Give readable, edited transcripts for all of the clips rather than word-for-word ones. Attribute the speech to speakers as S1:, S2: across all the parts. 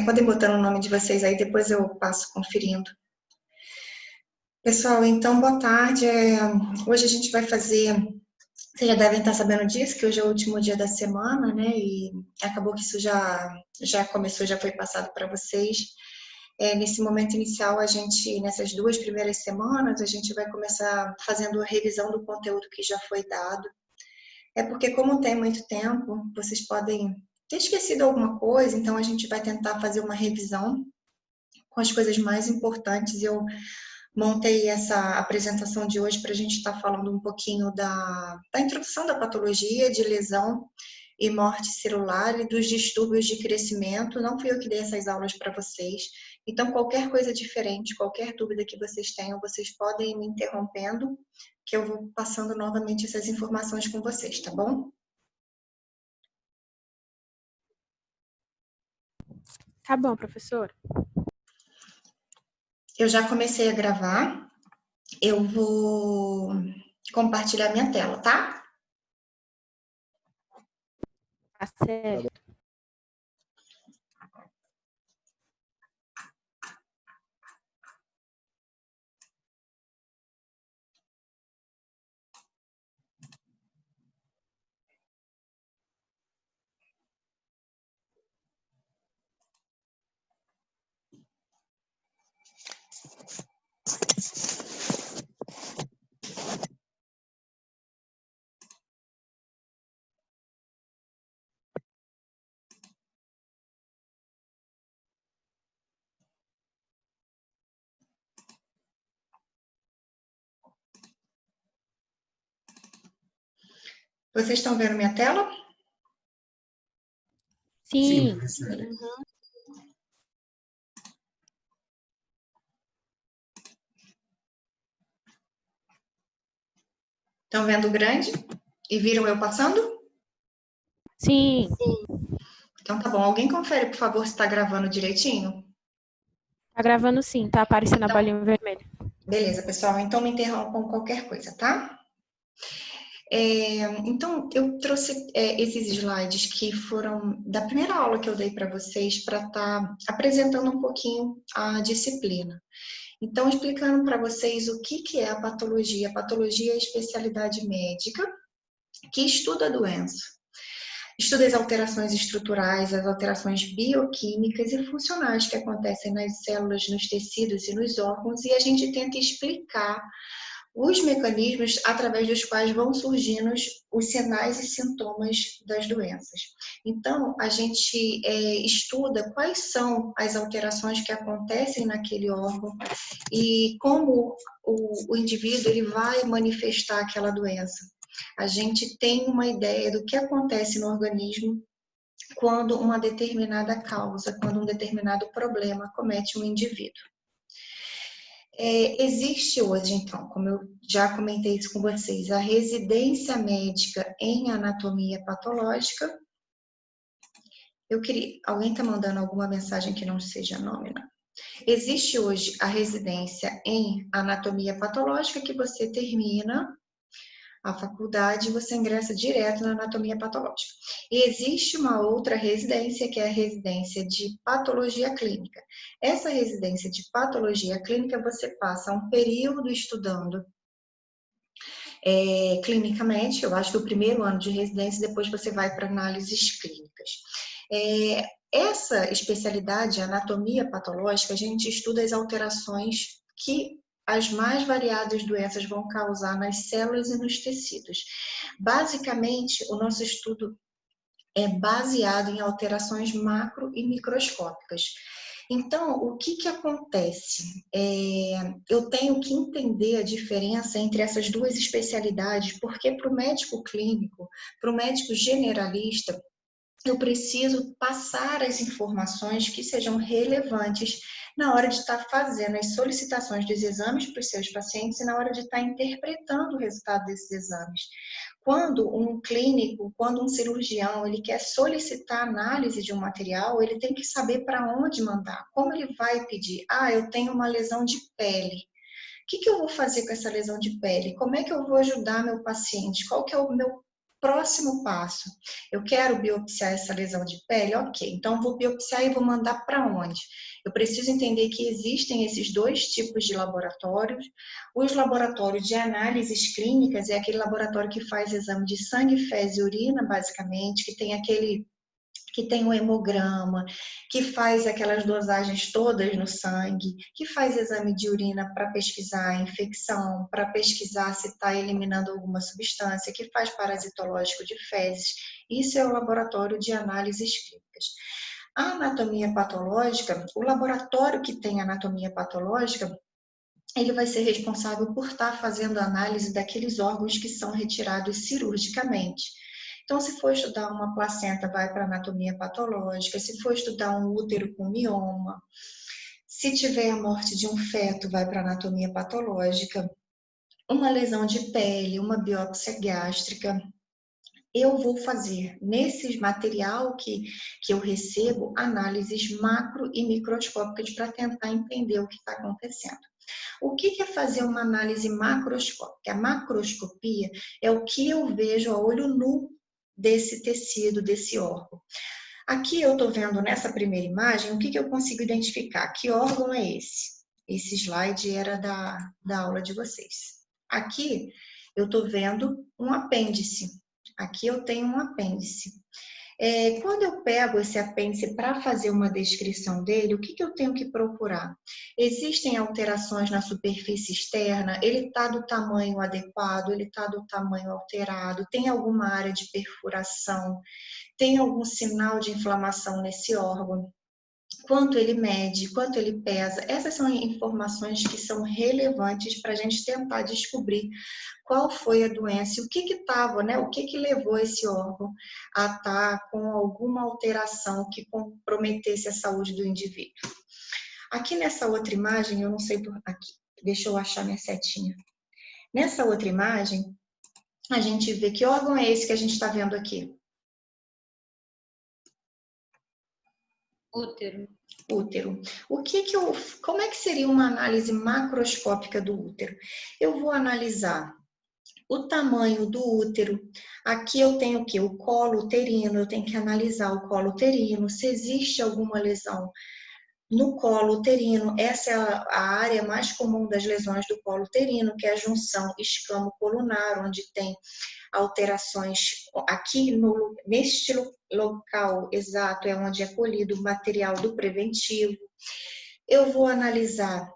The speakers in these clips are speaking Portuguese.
S1: Podem botar o nome de vocês aí, depois eu passo conferindo. Pessoal, então, boa tarde. Hoje a gente vai fazer... Vocês já devem estar sabendo disso, que hoje é o último dia da semana, né? E acabou que isso já começou, já foi passado para vocês. Nesse momento inicial, nessas 2 primeiras semanas, a gente vai começar fazendo a revisão do conteúdo que já foi dado. Porque como tem muito tempo, vocês podem ter esquecido alguma coisa, então a gente vai tentar fazer uma revisão com as coisas mais importantes. Eu montei essa apresentação de hoje para a gente estar falando um pouquinho da introdução da patologia de lesão e morte celular e dos distúrbios de crescimento. Não fui eu que dei essas aulas para vocês. Então, qualquer coisa diferente, qualquer dúvida que vocês tenham, vocês podem ir me interrompendo, que eu vou passando novamente essas informações com vocês, tá bom?
S2: Tá bom, professora.
S1: Eu já comecei a gravar. Eu vou compartilhar minha tela, tá?
S2: Tá certo.
S1: Vocês estão vendo minha tela?
S2: Sim.
S1: Estão vendo grande? E viram eu passando?
S2: Sim.
S1: Então tá bom. Alguém confere, por favor, se está gravando direitinho?
S2: Tá gravando sim, tá aparecendo a bolinha vermelha.
S1: Beleza, pessoal. Então me interrompam com qualquer coisa, tá? Então, eu trouxe esses slides que foram da primeira aula que eu dei para vocês para estar apresentando um pouquinho a disciplina. Então, explicando para vocês o que é a patologia. A patologia é a especialidade médica que estuda a doença. Estuda as alterações estruturais, as alterações bioquímicas e funcionais que acontecem nas células, nos tecidos e nos órgãos, e a gente tenta explicar os mecanismos através dos quais vão surgindo os sinais e sintomas das doenças. Então, a gente estuda quais são as alterações que acontecem naquele órgão e como o indivíduo ele vai manifestar aquela doença. A gente tem uma ideia do que acontece no organismo quando uma determinada causa, quando um determinado problema comete um indivíduo. Existe hoje, então, como eu já comentei isso com vocês, a residência médica em anatomia patológica. Alguém está mandando alguma mensagem que não seja nome, não? Existe hoje a residência em anatomia patológica, que você termina a faculdade e você ingressa direto na anatomia patológica. E existe uma outra residência, que é a residência de patologia clínica. Essa residência de patologia clínica, você passa um período estudando clinicamente, eu acho que o primeiro ano de residência, depois você vai para análises clínicas. Essa especialidade, anatomia patológica, a gente estuda as alterações que as mais variadas doenças vão causar nas células e nos tecidos. Basicamente, o nosso estudo é baseado em alterações macro e microscópicas. Então, o que acontece? Eu tenho que entender a diferença entre essas duas especialidades, porque para o médico clínico, para o médico generalista, eu preciso passar as informações que sejam relevantes na hora de estar fazendo as solicitações dos exames para os seus pacientes e na hora de estar interpretando o resultado desses exames. Quando um clínico, quando um cirurgião, ele quer solicitar análise de um material, ele tem que saber para onde mandar, como ele vai pedir. Eu tenho uma lesão de pele. O que eu vou fazer com essa lesão de pele? Como é que eu vou ajudar meu paciente? Qual que é o meu Próximo passo, eu quero biopsiar essa lesão de pele? Ok, então vou biopsiar e vou mandar para onde? Eu preciso entender que existem esses dois tipos de laboratórios. Os laboratórios de análises clínicas é aquele laboratório que faz exame de sangue, fezes e urina, basicamente, que tem o hemograma, que faz aquelas dosagens todas no sangue, que faz exame de urina para pesquisar a infecção, para pesquisar se está eliminando alguma substância, que faz parasitológico de fezes. Isso é o laboratório de análises clínicas. A anatomia patológica, o laboratório que tem anatomia patológica, ele vai ser responsável por estar fazendo análise daqueles órgãos que são retirados cirurgicamente. Então, se for estudar uma placenta, vai para anatomia patológica. Se for estudar um útero com mioma, se tiver a morte de um feto, vai para anatomia patológica. Uma lesão de pele, uma biópsia gástrica. Eu vou fazer, nesse material que eu recebo, análises macro e microscópicas para tentar entender o que está acontecendo. O que é fazer uma análise macroscópica? A macroscopia é o que eu vejo a olho nu desse tecido, desse órgão. Aqui eu estou vendo nessa primeira imagem, o que eu consigo identificar? Que órgão é esse? Esse slide era da aula de vocês. Aqui eu estou vendo um apêndice. Aqui eu tenho um apêndice. Quando eu pego esse apêndice para fazer uma descrição dele, o que eu tenho que procurar? Existem alterações na superfície externa? Ele está do tamanho adequado? Ele está do tamanho alterado? Tem alguma área de perfuração? Tem algum sinal de inflamação nesse órgão? Quanto ele mede, quanto ele pesa? Essas são informações que são relevantes para a gente tentar descobrir qual foi a doença e o que estava, né? O que levou esse órgão a estar com alguma alteração que comprometesse a saúde do indivíduo. Aqui nessa outra imagem, eu não sei por aqui, deixa eu achar minha setinha. Nessa outra imagem, a gente vê que órgão é esse que a gente está vendo aqui?
S3: Útero.
S1: Útero. Como é que seria uma análise macroscópica do útero? Eu vou analisar o tamanho do útero. Aqui eu tenho o quê? O colo uterino, eu tenho que analisar o colo uterino, se existe alguma lesão no colo uterino. Essa é a área mais comum das lesões do colo uterino, que é a junção escamo-colunar, onde tem alterações aqui neste local exato, é onde é colhido o material do preventivo. Eu vou analisar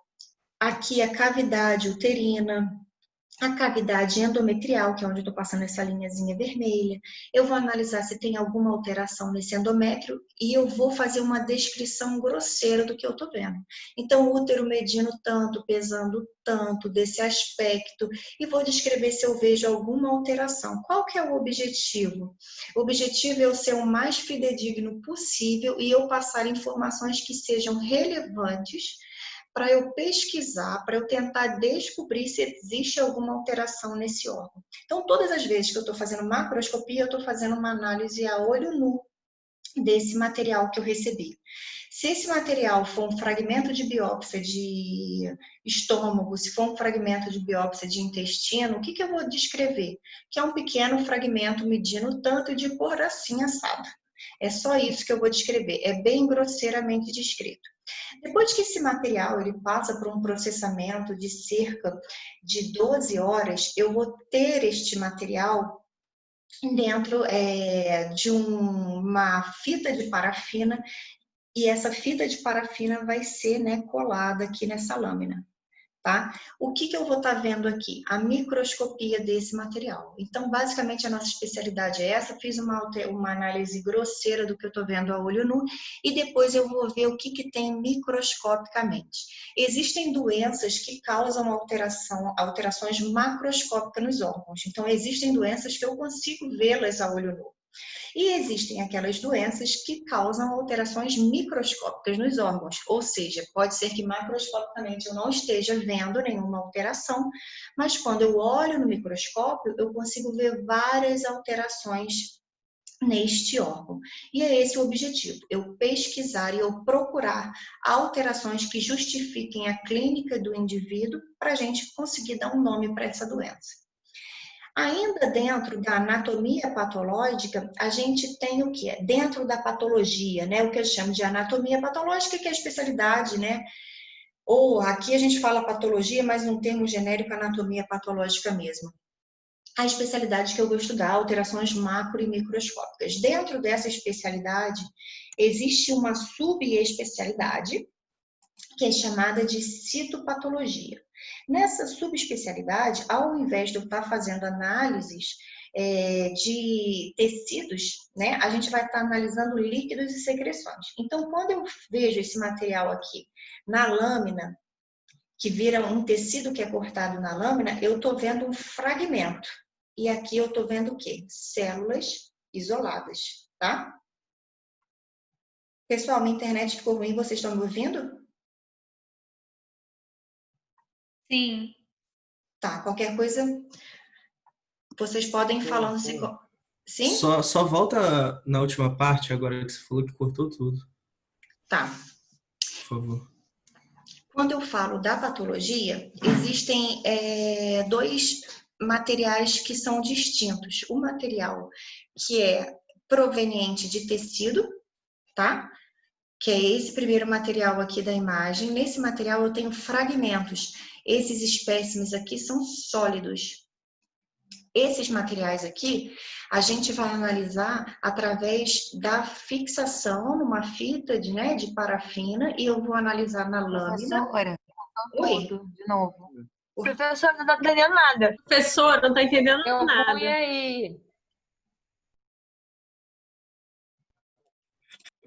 S1: aqui a cavidade uterina, a cavidade endometrial, que é onde eu estou passando essa linhazinha vermelha. Eu vou analisar se tem alguma alteração nesse endométrio e eu vou fazer uma descrição grosseira do que eu estou vendo. Então, o útero medindo tanto, pesando tanto, desse aspecto, e vou descrever se eu vejo alguma alteração. Qual que é o objetivo? O objetivo é eu ser o mais fidedigno possível e eu passar informações que sejam relevantes para eu pesquisar, para eu tentar descobrir se existe alguma alteração nesse órgão. Então, todas as vezes que eu estou fazendo macroscopia, eu estou fazendo uma análise a olho nu desse material que eu recebi. Se esse material for um fragmento de biópsia de estômago, se for um fragmento de biópsia de intestino, o que eu vou descrever? Que é um pequeno fragmento medindo tanto de cor assim assado. É só isso que eu vou descrever, é bem grosseiramente descrito. Depois que esse material ele passa por um processamento de cerca de 12 horas, eu vou ter este material dentro de uma fita de parafina e essa fita de parafina vai ser, né, colada aqui nessa lâmina. Tá? O que eu vou estar vendo aqui? A microscopia desse material. Então, basicamente, a nossa especialidade é essa. Fiz uma análise grosseira do que eu estou vendo a olho nu e depois eu vou ver o que tem microscopicamente. Existem doenças que causam alterações macroscópicas nos órgãos. Então, existem doenças que eu consigo vê-las a olho nu. E existem aquelas doenças que causam alterações microscópicas nos órgãos, ou seja, pode ser que macroscopicamente eu não esteja vendo nenhuma alteração, mas quando eu olho no microscópio, eu consigo ver várias alterações neste órgão. E é esse o objetivo, eu pesquisar e eu procurar alterações que justifiquem a clínica do indivíduo para a gente conseguir dar um nome para essa doença. Ainda dentro da anatomia patológica, a gente tem o que? Dentro da patologia, né? O que eu chamo de anatomia patológica, que é a especialidade, né? Ou aqui a gente fala patologia, mas num termo genérico, anatomia patológica mesmo. A especialidade que eu vou estudar, alterações macro e microscópicas. Dentro dessa especialidade, existe uma subespecialidade, que é chamada de citopatologia. Nessa subespecialidade, ao invés de eu estar fazendo análises de tecidos, né, a gente vai estar analisando líquidos e secreções. Então, quando eu vejo esse material aqui na lâmina, que vira um tecido que é cortado na lâmina, eu estou vendo um fragmento. E aqui eu estou vendo o quê? Células isoladas, tá? Pessoal, minha internet ficou ruim, vocês estão me ouvindo?
S3: Sim.
S1: Tá, qualquer coisa, vocês podem ir falando se... Sim?
S4: Só volta na última parte, agora que você falou que cortou tudo.
S1: Tá.
S4: Por favor.
S1: Quando eu falo da patologia, existem dois materiais que são distintos. O material que é proveniente de tecido, tá? Que é esse primeiro material aqui da imagem. Nesse material eu tenho fragmentos. Esses espécimes aqui são sólidos. Esses materiais aqui, a gente vai analisar através da fixação numa fita de parafina e eu vou analisar na lâmina.
S3: Professora,
S1: Oi.
S3: tudo de novo. Professora, não tá entendendo nada.
S5: Professora, não tá entendendo
S3: Eu
S5: nada.
S3: fui aí.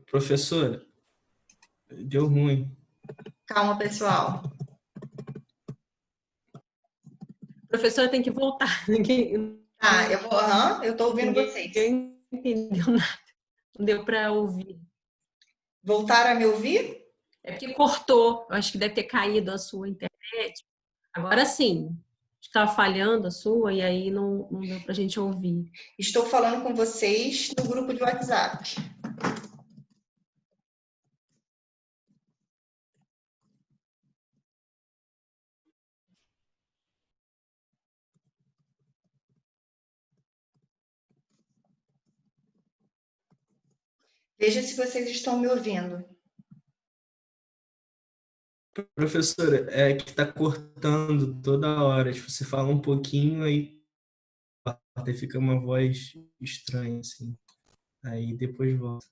S4: Professora, deu ruim.
S1: Calma, pessoal.
S5: Professora tem que voltar. Ninguém
S1: Tá, eu tô ouvindo vocês.
S5: entendeu nada. Não deu para ouvir.
S1: Voltaram a me ouvir?
S5: É porque cortou. Eu acho que deve ter caído a sua internet. Agora sim. Estava falhando a sua e aí não deu pra gente ouvir.
S1: Estou falando com vocês no grupo de WhatsApp. Veja se vocês estão me ouvindo.
S4: Professora, é que tá cortando toda hora. Tipo, você fala um pouquinho, aí até fica uma voz estranha, assim. Aí depois volta.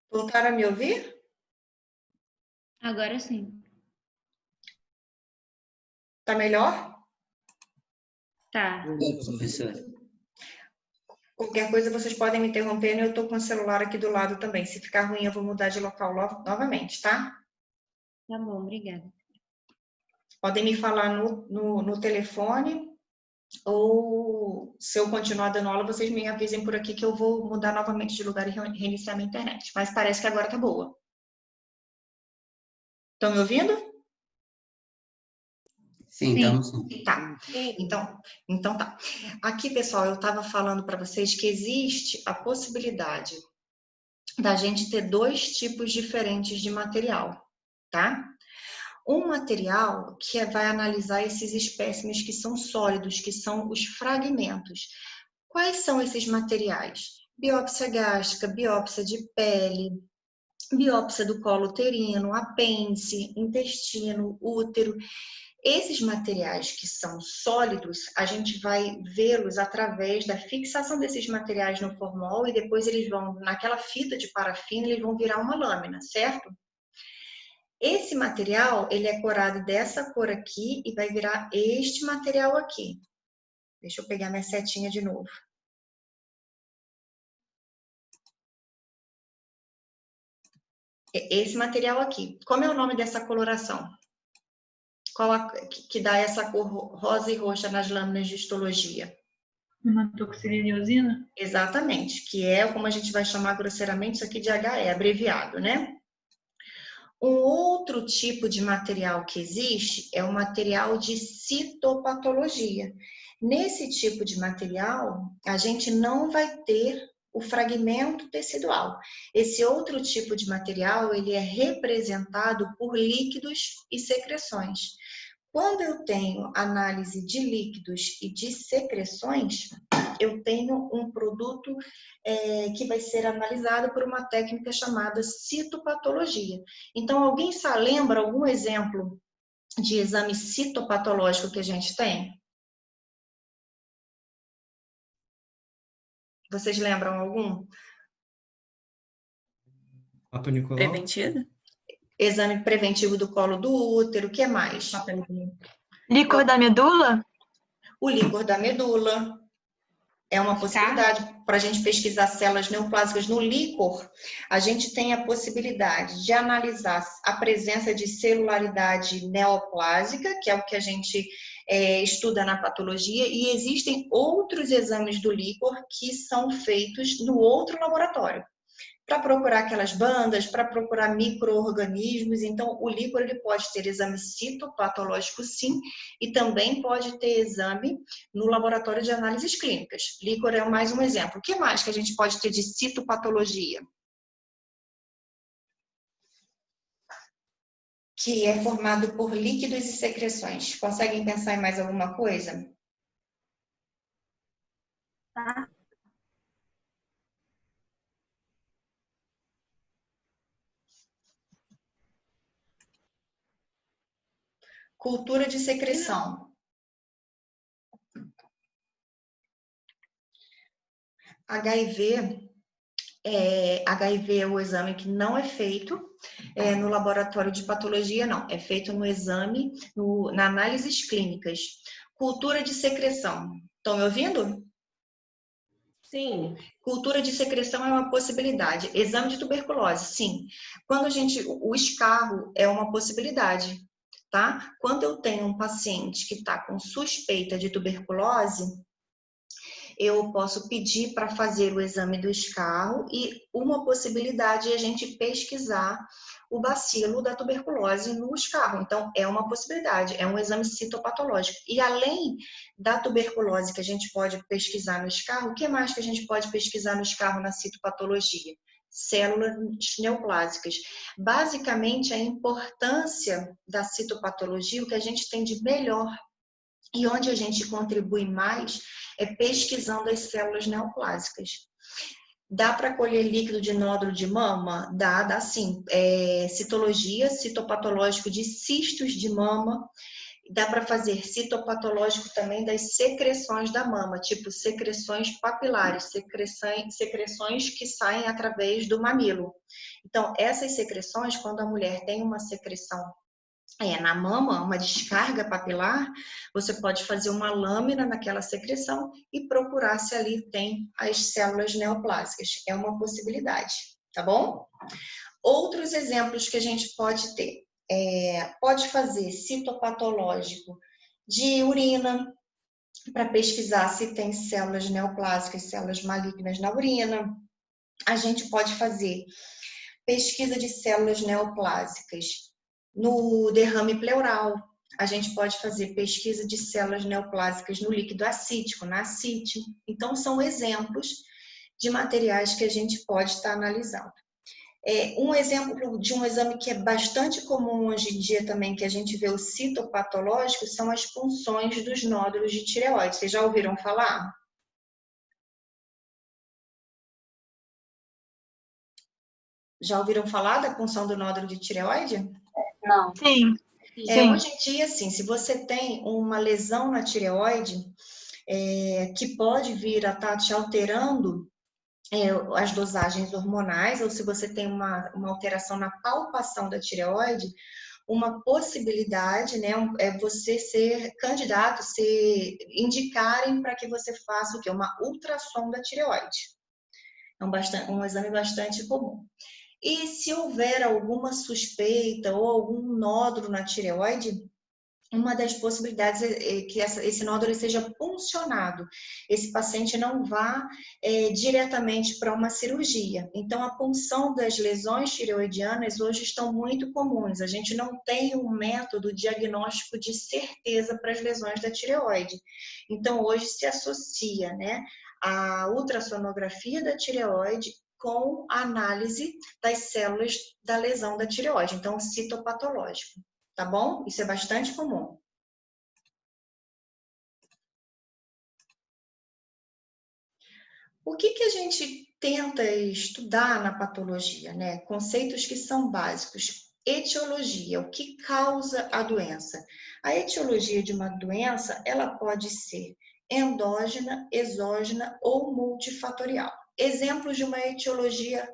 S1: Voltaram a me ouvir?
S3: Agora sim.
S1: Tá melhor?
S3: Tá.
S6: Professora.
S1: Qualquer coisa vocês podem me interromper, eu tô com o celular aqui do lado também. Se ficar ruim, eu vou mudar de local novamente, tá?
S3: Tá bom, obrigada.
S1: Podem me falar no telefone, ou se eu continuar dando aula, vocês me avisem por aqui que eu vou mudar novamente de lugar e reiniciar minha internet. Mas parece que agora tá boa. Estão me ouvindo?
S6: Sim, estamos sim.
S1: Tá. Então tá. Aqui, pessoal, eu estava falando para vocês que existe a possibilidade da gente ter dois tipos diferentes de material, tá? Um material que vai analisar esses espécimes que são sólidos, que são os fragmentos. Quais são esses materiais? Biópsia gástrica, biópsia de pele, biópsia do colo uterino, apêndice, intestino, útero. Esses materiais que são sólidos, a gente vai vê-los através da fixação desses materiais no formol e depois eles vão, naquela fita de parafina, eles vão virar uma lâmina, certo? Esse material, ele é corado dessa cor aqui e vai virar este material aqui. Deixa eu pegar minha setinha de novo. Esse material aqui. Como é o nome dessa coloração? Qual que dá essa cor rosa e roxa nas lâminas de histologia?
S3: Hematoxilineosina?
S1: Exatamente, que é como a gente vai chamar grosseiramente isso aqui de HE, abreviado, né? Um outro tipo de material que existe é o material de citopatologia. Nesse tipo de material, a gente não vai ter o fragmento tecidual. Esse outro tipo de material, ele é representado por líquidos e secreções. Quando eu tenho análise de líquidos e de secreções, eu tenho um produto que vai ser analisado por uma técnica chamada citopatologia. Então, alguém lembra algum exemplo de exame citopatológico que a gente tem? Vocês lembram algum?
S4: Papa Nicolau?
S7: Preventivo?
S1: Exame preventivo do colo do útero, o que mais?
S3: Líquor da medula?
S1: O líquor da medula é uma possibilidade para a gente pesquisar células neoplásicas no líquor. A gente tem a possibilidade de analisar a presença de celularidade neoplásica, que é o que a gente estuda na patologia, e existem outros exames do líquor que são feitos no outro laboratório, para procurar aquelas bandas, para procurar micro-organismos. Então, o líquor ele pode ter exame citopatológico, sim, e também pode ter exame no laboratório de análises clínicas. Líquor é mais um exemplo. O que mais que a gente pode ter de citopatologia? Que é formado por líquidos e secreções. Conseguem pensar em mais alguma coisa?
S3: Tá.
S1: Cultura de secreção. HIV é o exame que não é feito no laboratório de patologia, não. É feito no exame, na análises clínicas. Cultura de secreção. Estão me ouvindo?
S5: Sim.
S1: Cultura de secreção é uma possibilidade. Exame de tuberculose, sim. O escarro é uma possibilidade, tá? Quando eu tenho um paciente que está com suspeita de tuberculose, eu posso pedir para fazer o exame do escarro, e uma possibilidade é a gente pesquisar o bacilo da tuberculose no escarro. Então, é uma possibilidade, é um exame citopatológico. E além da tuberculose que a gente pode pesquisar no escarro, o que mais que a gente pode pesquisar no escarro na citopatologia? Células neoplásicas. Basicamente, a importância da citopatologia, o que a gente tem de melhor e onde a gente contribui mais é pesquisando as células neoplásicas. Dá para colher líquido de nódulo de mama? Dá sim. Citologia, citopatológico de cistos de mama. Dá para fazer citopatológico também das secreções da mama, tipo secreções papilares, secreções que saem através do mamilo. Então, essas secreções, quando a mulher tem uma secreção na mama, uma descarga papilar, você pode fazer uma lâmina naquela secreção e procurar se ali tem as células neoplásicas. É uma possibilidade, tá bom? Outros exemplos que a gente pode ter. Pode fazer citopatológico de urina, para pesquisar se tem células neoplásicas, células malignas na urina. A gente pode fazer pesquisa de células neoplásicas no derrame pleural. A gente pode fazer pesquisa de células neoplásicas no líquido acítico, na ascite. Então, são exemplos de materiais que a gente pode estar analisando. Um exemplo de um exame que é bastante comum hoje em dia também, que a gente vê o citopatológico, são as punções dos nódulos de tireoide. Vocês já ouviram falar? Já ouviram falar da punção do nódulo de tireoide?
S3: Não. Sim.
S1: Hoje em dia, assim, se você tem uma lesão na tireoide, que pode vir a estar te alterando as dosagens hormonais, ou se você tem uma alteração na palpação da tireoide, uma possibilidade, né, é você ser candidato, indicarem para que você faça o quê? Uma ultrassom da tireoide. É um exame bastante comum. E se houver alguma suspeita ou algum nódulo na tireoide, uma das possibilidades é que esse nódulo seja puncionado. Esse paciente não vá diretamente para uma cirurgia. Então, a punção das lesões tireoidianas hoje estão muito comuns. A gente não tem um método diagnóstico de certeza para as lesões da tireoide. Então, hoje se associa, né, a ultrassonografia da tireoide com a análise das células da lesão da tireoide. Então, citopatológico. Tá bom? Isso é bastante comum. O que a gente tenta estudar na patologia, né? Conceitos que são básicos. Etiologia, o que causa a doença? A etiologia de uma doença, ela pode ser endógena, exógena ou multifatorial. Exemplos de uma etiologia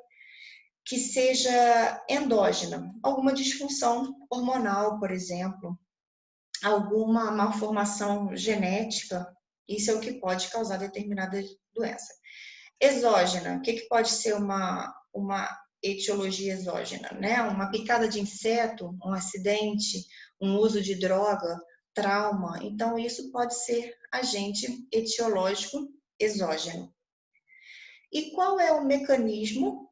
S1: que seja endógena, alguma disfunção hormonal, por exemplo, alguma malformação genética, isso é o que pode causar determinada doença. Exógena, o que pode ser uma etiologia exógena, né? Uma picada de inseto, um acidente, um uso de droga, trauma. Então, isso pode ser agente etiológico exógeno. E qual é o mecanismo,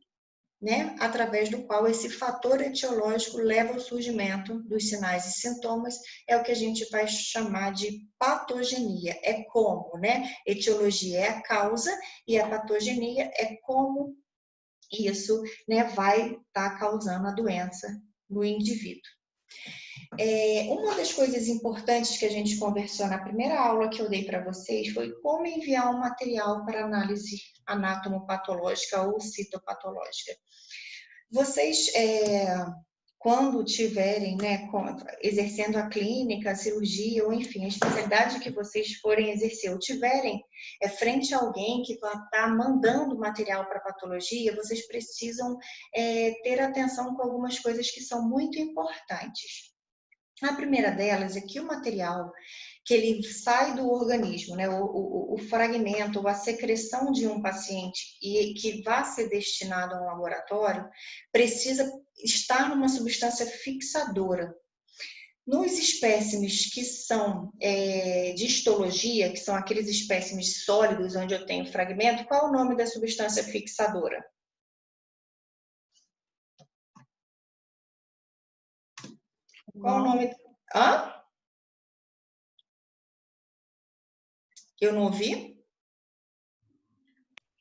S1: né, através do qual esse fator etiológico leva ao surgimento dos sinais e sintomas, é o que a gente vai chamar de patogenia. É como, né? Etiologia é a causa e a patogenia é como isso, né, vai estar causando a doença no indivíduo. Uma das coisas importantes que a gente conversou na primeira aula que eu dei para vocês foi como enviar um material para análise anatomopatológica ou citopatológica. Vocês, quando tiverem, né, exercendo a clínica, a cirurgia, ou enfim, a especialidade que vocês forem exercer, ou tiverem frente a alguém que vai estar mandando material para patologia, vocês precisam ter atenção com algumas coisas que são muito importantes. A primeira delas é que o material que ele sai do organismo, né, o fragmento ou a secreção de um paciente e que vai ser destinado a um laboratório, precisa estar numa substância fixadora. Nos espécimes que são de histologia, que são aqueles espécimes sólidos onde eu tenho fragmento, qual é o nome da substância fixadora? Qual o nome? Hã? Eu não ouvi?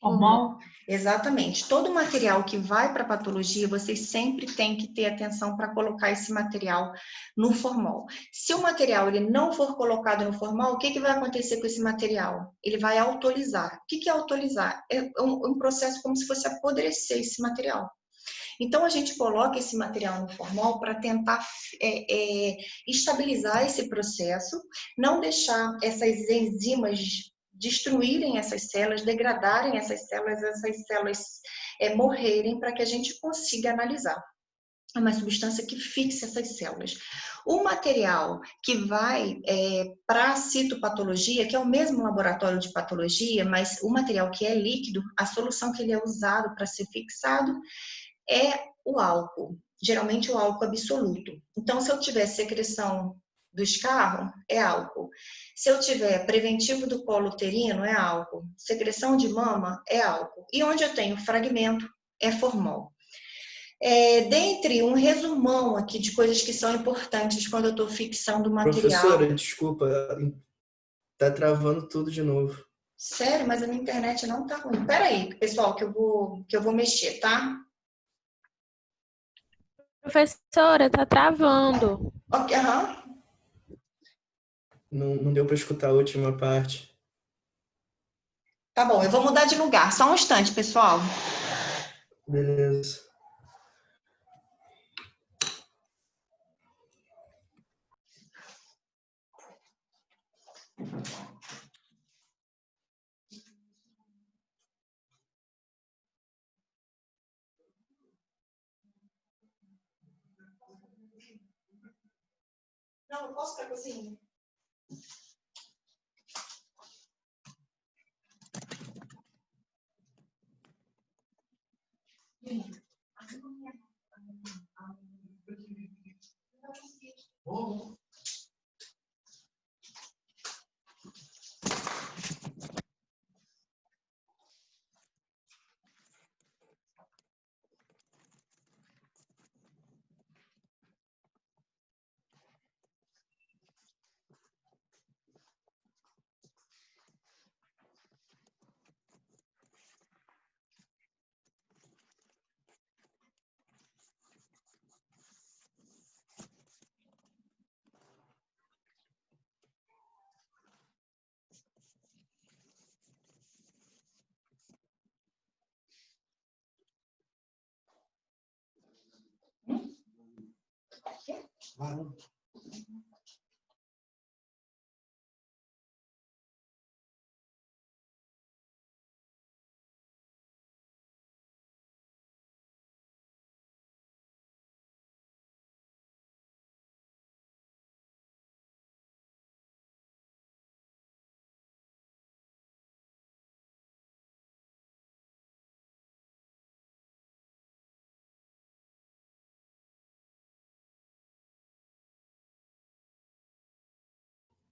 S3: Formol?
S1: Exatamente. Todo material que vai para a patologia, vocês sempre têm que ter atenção para colocar esse material no formol. Se o material ele não for colocado no formol, o que vai acontecer com esse material? Ele vai autolizar. O que é autolizar? É um processo como se fosse apodrecer esse material. Então, a gente coloca esse material no formol para tentar estabilizar esse processo, não deixar essas enzimas destruírem essas células, degradarem essas células morrerem para que a gente consiga analisar. É uma substância que fixa essas células. O material que vai para a citopatologia, que é o mesmo laboratório de patologia, mas o material que é líquido, a solução que ele é usado para ser fixado é o álcool, geralmente o álcool absoluto. Então, se eu tiver secreção do escarro, é álcool. Se eu tiver preventivo do colo uterino, é álcool. Secreção de mama, é álcool. E onde eu tenho fragmento, é formol. Dentre um resumão aqui de coisas que são importantes quando eu estou fixando o material.
S4: Professora, desculpa, tá travando tudo de novo.
S1: Sério, mas a minha internet não tá ruim. Pera aí, pessoal, que eu vou mexer, tá?
S2: Professora, tá travando.
S1: Ok, aham.
S4: Não deu para escutar a última parte.
S1: Tá bom, eu vou mudar de lugar. Só um instante, pessoal.
S4: Beleza.
S1: Não, eu posso para a cozinha?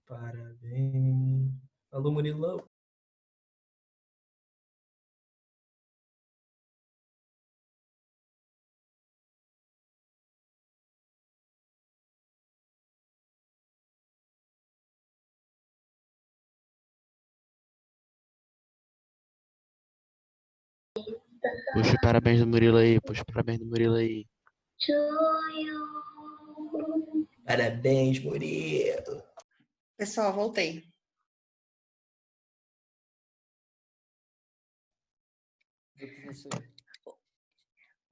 S4: Parabéns. Alô, Murilão.
S7: Puxa o parabéns do Murilo aí, puxa o parabéns do Murilo aí.
S4: Parabéns, Murilo.
S1: Pessoal, voltei.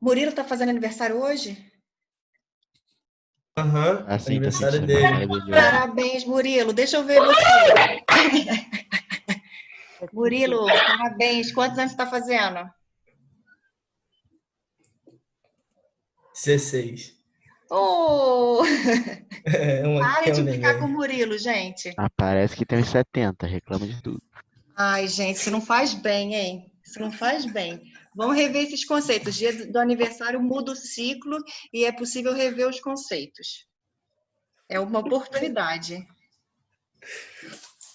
S1: Murilo tá fazendo aniversário hoje?
S4: Aham,
S7: Assim,
S4: aniversário
S7: tá
S4: dele.
S7: aniversário dele hoje.
S1: Parabéns, Murilo. Deixa eu ver você. Murilo, parabéns. Quantos anos você está fazendo?
S4: 16.
S1: Oh! Parem de brincar
S4: neném.
S1: com o Murilo, gente.
S7: Ah, parece que tem uns 70, reclama de tudo.
S1: Ai, gente, isso não faz bem, hein? Isso não faz bem. Vamos rever esses conceitos. Dia do aniversário muda o ciclo e é possível rever os conceitos. É uma oportunidade.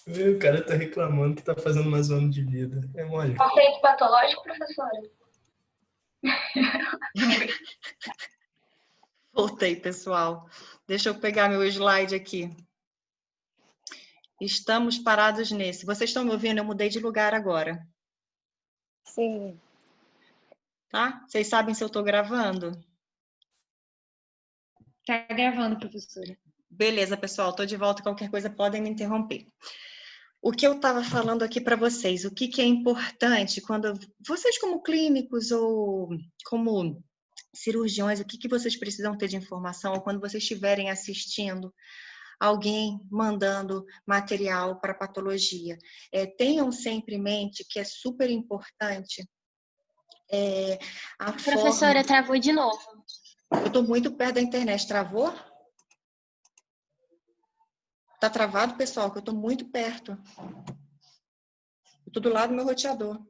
S4: O cara tá reclamando que tá fazendo mais um ano de vida. É mole.
S3: Conceito patológico, professora?
S1: Voltei, pessoal. Deixa eu pegar meu slide aqui. Estamos parados nesse. Vocês estão me ouvindo? Eu mudei de lugar agora.
S3: Sim.
S1: Tá? Vocês sabem se eu estou gravando?
S3: Tá gravando, professora.
S1: Beleza, pessoal. Estou de volta. Qualquer coisa podem me interromper. O que eu estava falando aqui para vocês, o que é importante quando vocês como clínicos ou como cirurgiões, o que vocês precisam ter de informação ou quando vocês estiverem assistindo alguém mandando material para patologia. Tenham sempre em mente que é super importante a
S3: Professora,
S1: forma...
S3: travou de novo.
S1: Eu estou muito perto da internet. Travou? Tá travado, pessoal? Que eu estou muito perto. Eu estou do lado do meu roteador.